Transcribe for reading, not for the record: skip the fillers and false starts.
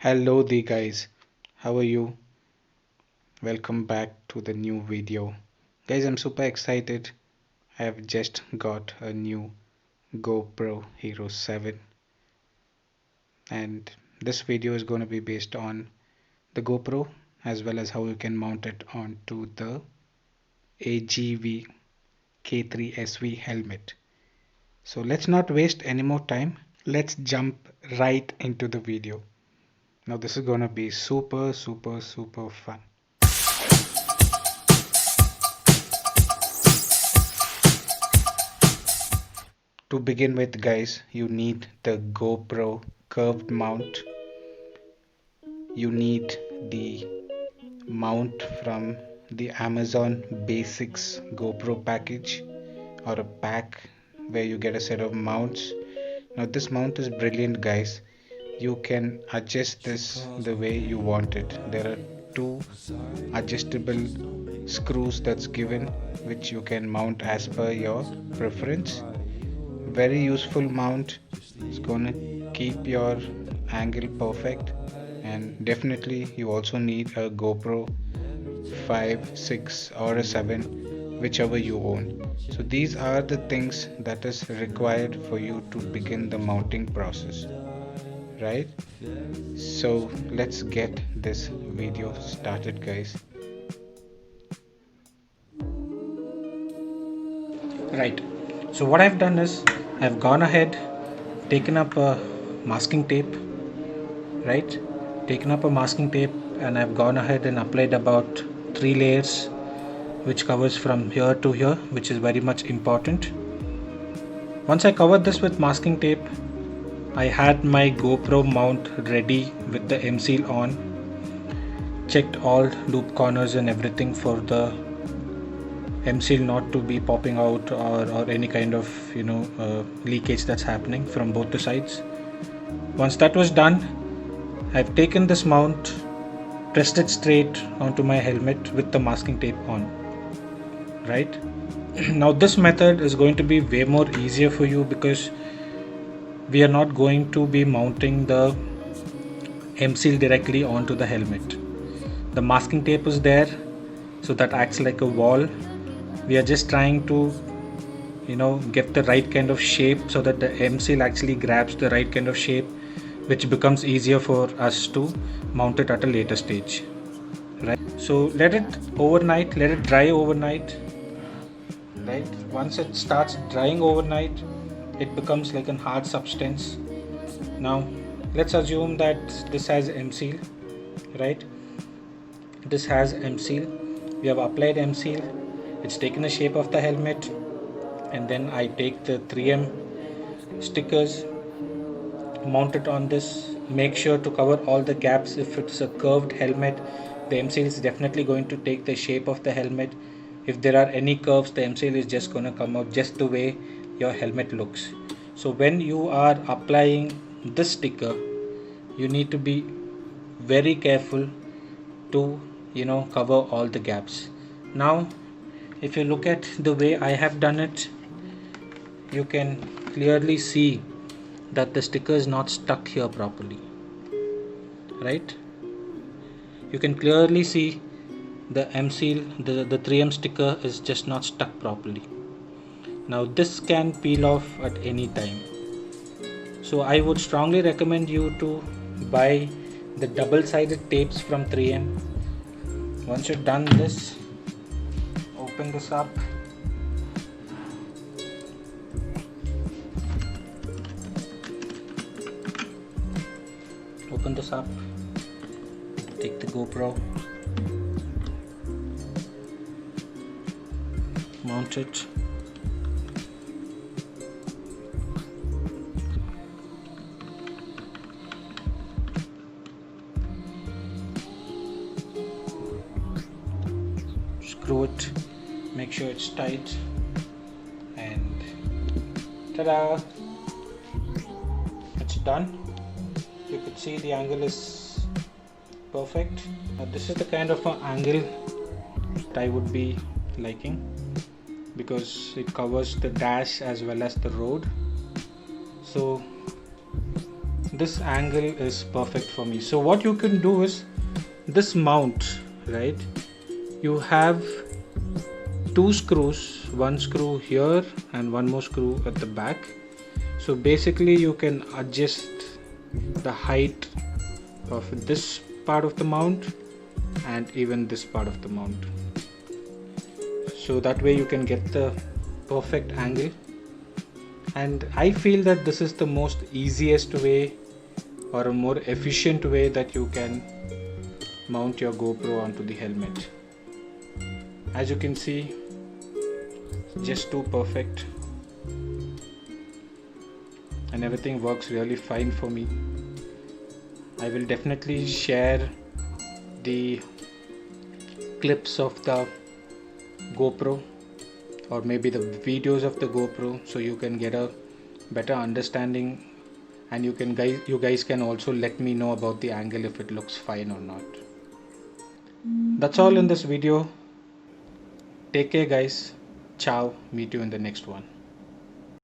Hello there guys, how are you? Welcome back to the new video. Guys, I'm super excited. I have just got a new GoPro Hero 7 and this video is going to be based on the GoPro as well as how you can mount it onto the AGV K3SV helmet. So let's not waste any more time. Let's jump right into the video. Now this is going to be super fun. To begin with guys, you need the GoPro curved mount. You need the mount from the Amazon Basics GoPro package or a pack where you get a set of mounts. Now this mount is brilliant guys. You can adjust this the way you want it. There are two adjustable screws that's given which you can mount as per your preference. Very useful mount. It's gonna keep your angle perfect, and definitely you also need a GoPro 5, 6 or a 7, whichever you own. So these are the things that is required for you to begin the mounting process, right? So let's get this video started guys. Right, so what I've done is I've gone ahead, taken up a masking tape, right? Taken up a masking tape and I've gone ahead and applied about 3 layers which covers from here to here, which is very much important. Once I covered this with masking tape, I had my GoPro mount ready with the M seal on, checked all loop corners and everything for the M seal not to be popping out or any kind of leakage that's happening from both the sides. Once that was done, I've taken this mount, pressed it straight onto my helmet with the masking tape on, right? Now this method is going to be way more easier for you because we are not going to be mounting the M seal directly onto the helmet. The masking tape is there, so that acts like a wall. We are just trying to get the right kind of shape so that the M seal actually grabs the right kind of shape, which becomes easier for us to mount it at a later stage, right? So let it dry overnight, right? Once it starts drying overnight, it becomes like a hard substance. Now let's assume that this has M seal, right? This has M seal. We have applied M seal. It's taken the shape of the helmet, and then I take the 3M stickers, mount it on this, make sure to cover all the gaps. If it's a curved helmet, the M seal is definitely going to take the shape of the helmet. If there are any curves, the M seal is just going to come out just the way your helmet looks. So when you are applying this sticker, you need to be very careful to cover all the gaps. Now if you look at the way I have done it, you can clearly see that the sticker is not stuck here properly, right? You can clearly see the M seal, the 3M sticker is just not stuck properly. Now this can peel off at any time, so I would strongly recommend you to buy the double-sided tapes from 3M. Once you've done this, open this up, take the GoPro, mount it, screw it, make sure it's tight, and ta-da! It's done. You could see the angle is perfect. Now this is the kind of an angle that I would be liking because it covers the dash as well as the road. So this angle is perfect for me. So what you can do is this mount, right? You have two screws, one screw here and one more screw at the back. So basically you can adjust the height of this part of the mount and even this part of the mount. So that way you can get the perfect angle. And I feel that this is the most easiest way or a more efficient way that you can mount your GoPro onto the helmet. As you can see, just too perfect, and everything works really fine for me. I will definitely share the clips of the GoPro or maybe the videos of the GoPro so you can get a better understanding, and you guys can also let me know about the angle if it looks fine or not. That's all in this video. Take care guys. Ciao. Meet you in the next one.